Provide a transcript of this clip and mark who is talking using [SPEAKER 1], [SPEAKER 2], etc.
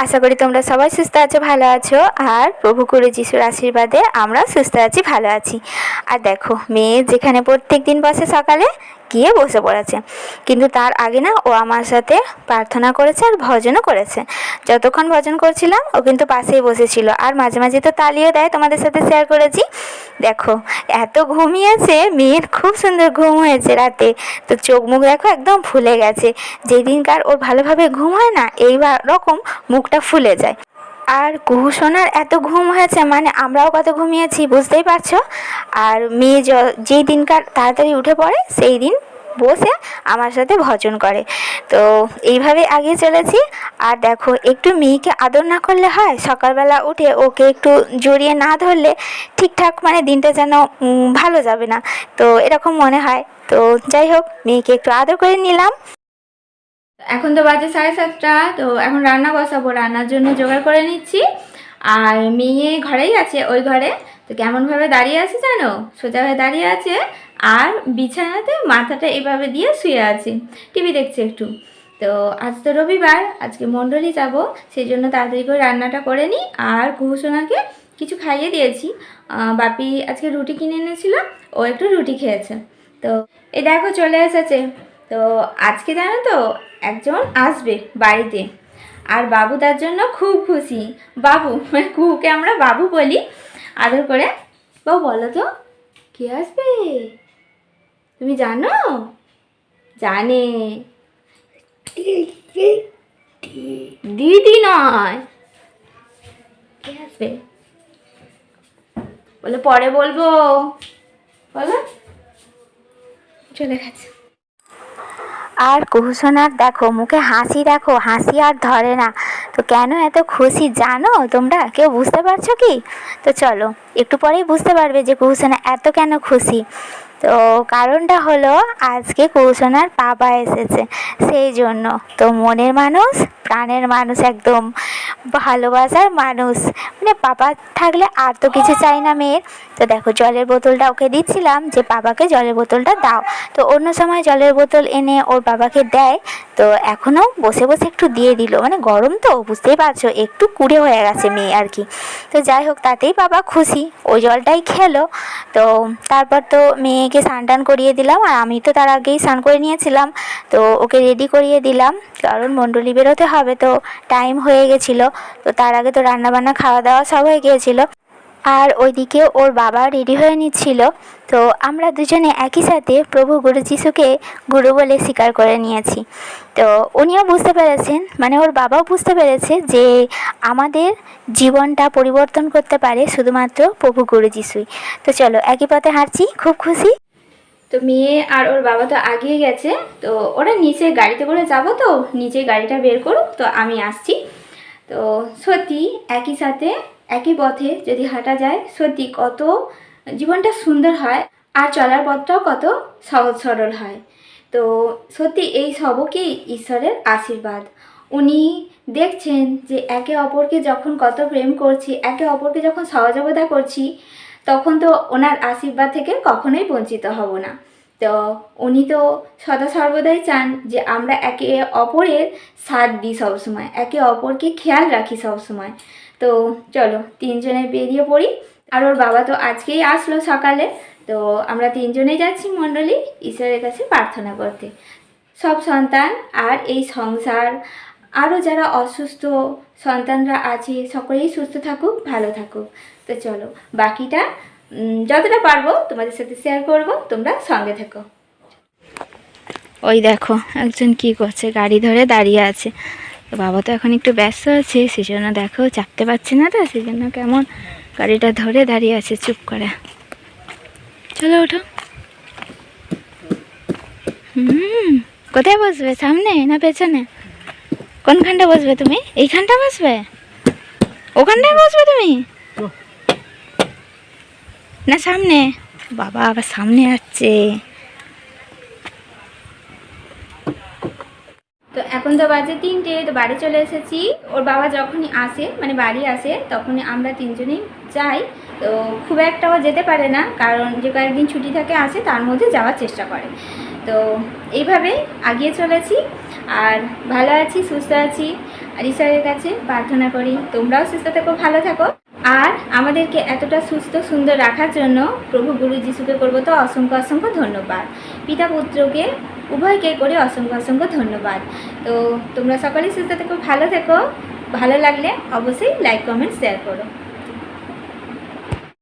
[SPEAKER 1] আশা করি তোমরা সবাই সুস্থ আছো, ভালো আছো। আর প্রভু গুরু যিশুর আশীর্বাদে আমরা সুস্থ আছি, ভালো আছি। আর দেখো, মেয়ে যেখানে প্রত্যেক দিন বসে সকালে গিয়ে বসে পড়েছে, কিন্তু তার আগে না ও আমার সাথে প্রার্থনা করেছে আর ভজনও করেছে। যতক্ষণ ভজন করছিলাম ও কিন্তু পাশেই বসেছিল, আর মাঝে মাঝে তো তালিও দেয়, তোমাদের সাথে শেয়ার করেছি। দেখো, এত ঘুমিয়েছে, মেয়ের খুব সুন্দর ঘুম হয়েছে রাতে। তো চোখ মুখ দেখো একদম ফুলে গেছে। যেই দিনকার ওর ভালোভাবে ঘুম হয় না, এই রকম মুখটা ফুলে যায়। আর কুহু সোনার এত ঘুম হয়েছে, মানে আমরাও কত ঘুমিয়েছি বুঝতেই পারছো। আর মেয়ে যেই দিনকার তাড়াতাড়ি উঠে পড়ে সেই দিন বসে আমার সাথে ভজন করে। তো এইভাবে আগিয়ে চলেছি। আর দেখো, একটু মেয়েকে আদর না করলে হয়? সকালবেলা উঠে ওকে একটু জড়িয়ে না ধরলে ঠিকঠাক মানে দিনটা যেন ভালো যাবে না, তো এরকম মনে হয়। তো যাই হোক, মেয়েকে একটু আদর করে নিলাম। এখন তো বাজে 7:30, তো এখন রান্না বসাবো, রান্নার জন্য জোগাড় করে নিচ্ছি। আর মেয়ে ঘরেই আছে, ওই ঘরে। তো কেমনভাবে দাঁড়িয়ে আছে জানো, সোজা হয়ে দাঁড়িয়ে আছে, আর বিছানাতে মাথাটা এভাবে দিয়ে শুয়ে আছে, টিভি দেখছে একটু। তো আজ তো রবিবার, আজকে মণ্ডলী যাব, সেই জন্য তাড়াতাড়ি করে রান্নাটা করে নিই। আর কুহুসোনাকে কিছু খাইয়ে দিয়েছি। বাপি আজকে রুটি কিনে এনেছিল, ও একটু রুটি খেয়েছে। তো এই দেখো চলে এসেছে। তো আজকে জানো তো, একজন আসবে বাড়িতে, আর বাবু তার জন্য খুব খুশি। বাবু মানে কুহুকে আমরা বাবু বলি আদর করে। বাবু বলো তো, কে আসবে? তুমি জানো? জানে। দিদি নয়, কে আসবে বলে? পরে বলবো, বলো। চলে গেছে। আর কুহুসোনার দেখো মুখে হাসি, দেখো হাসি আর ধরে না। তো কেন এত খুশি জানো তোমরা? কেউ বুঝতে পারছো কি? তো চলো, একটু পরেই বুঝতে পারবে যে কুহুসোনা এত কেন খুশি। তো কারণটা হলো, আজকে কুহুসোনার বাবা এসেছে, সেই জন্য। তো মনের মানুষ, প্রাণের মানুষ, একদম ভালোবাসার মানুষ, মানে বাবা থাকলে আর তো কিছু চাই না মেয়ের। তো দেখো, জলের বোতলটা ওকে দিচ্ছিলাম যে বাবাকে জলের বোতলটা দাও। তো অন্য সময় জলের বোতল এনে ওর বাবাকে দেয়, তো এখনও বসে বসে একটু দিয়ে দিল, মানে গরম তো বুঝতেই পারছো, একটু কুড়ে হয়ে গেছে মেয়ে আর কি। তো যাই হোক, তাতেই বাবা খুশি, ওই জলটাই খেলো। তো তারপর তো মেয়েকে স্নান টান করিয়ে দিলাম, আর আমি তো তার আগেই স্নান করে নিয়েছিলাম। তো ওকে রেডি করিয়ে দিলাম, কারণ মণ্ডলী বেরোতে হবে, তো টাইম হয়ে গেছিলো। তো তার আগে তো রান্নাবান্না খাওয়া দাওয়া সব হয়ে গিয়েছিলো। আর ওইদিকে ওর বাবা রেডি হয়ে নিচ্ছিল। তো আমরা দুজনে একই সাথে প্রভু গুরু যিশুকে গুরু বলে স্বীকার করে নিয়েছি। তো উনিও বুঝতে পেরেছেন, মানে ওর বাবাও বুঝতে পেরেছে যে আমাদের জীবনটা পরিবর্তন করতে পারে শুধুমাত্র প্রভু গুরু যিশুই। তো চলো, একই পথে হাঁটছি, খুব খুশি। তো মেয়ে আর ওর বাবা তো আগিয়ে গেছে। তো ওরা নিচে গাড়িতে করে যাবো, তো নিচে গাড়িটা বের করুক, তো আমি আসছি। তো সত্যি একই সাথে একই পথে যদি হাঁটা যায়, সত্যি কত জীবনটা সুন্দর হয়, আর চলার পথটাও কত সহজ সরল হয়। তো সত্যি এই সবকেই ঈশ্বরের আশীর্বাদ। উনি দেখছেন যে একে অপরকে যখন কত প্রেম করছি, একে অপরকে যখন সহযোগিতা করছি, তখন তো ওনার আশীর্বাদ থেকে কখনোই বঞ্চিত হব না। তো উনি তো সদা সর্বদাই চান যে আমরা একে অপরের সাথ দিই সবসময়, একে অপরকে খেয়াল রাখি সবসময়। তো চলো তিনজনে বেরিয়ে পড়ি। আর ওর বাবা তো আজকেই আসলো সকালে। তো আমরা তিনজনেই যাচ্ছি মণ্ডলী ঈশ্বরের কাছে প্রার্থনা করতে। সব সন্তান আর এই সংসার, আরও যারা অসুস্থ সন্তানরা আছে, সকলেই সুস্থ থাকুক, ভালো থাকুক। তো চলো, বাকিটা যতটা পারবো তোমাদের সাথে শেয়ার করব, তোমরা সঙ্গে থেকো। ওই দেখো একজন কি করছে, গাড়ি ধরে দাঁড়িয়ে আছে। তো বাবা তো এখন একটু ব্যস্ত আছে, সেই জন্য দেখো চাপতে পারছে না, তো সেই জন্য কেমন গাড়িটা ধরে দাঁড়িয়ে আছে চুপ করে। চলো ওঠো। কোথায় বসবে, সামনে না পেছনে? কোনখানটা বসবে তুমি? এইখানটা বসবে? ওখানটায় বসবে তুমি না সামনে? বাবা আবার সামনে আসছে। তো এখন তো বাজে 3টে, তো বাড়ি চলে এসেছি। ওর বাবা যখনই আসে, মানে বাড়ি আসে, তখনই আমরা তিনজনেই যাই। তো খুব একটাও যেতে পারে না, কারণ যে কয়েকদিন ছুটি থাকে আসে, তার মধ্যে যাওয়ার চেষ্টা করে। তো এইভাবেই আগিয়ে চলেছি। আর ভালো আছি, সুস্থ আছি, আর ঈশ্বরের কাছে প্রার্থনা করি তোমরাও সুস্থ থেকো, ভালো থাকো। আর আমাদেরকে এতটা সুস্থ সুন্দর রাখার জন্য প্রভু গুরু যিশুকে করবো তো অসংখ্য অসংখ্য ধন্যবাদ, পিতা পুত্রকে উভয়কে করে অসংখ্য অসংখ্য ধন্যবাদ। তো তোমরা সকলেই সুস্থ থেকো, ভালো থেকো। ভালো লাগলে অবশ্যই লাইক, কমেন্ট, শেয়ার করো।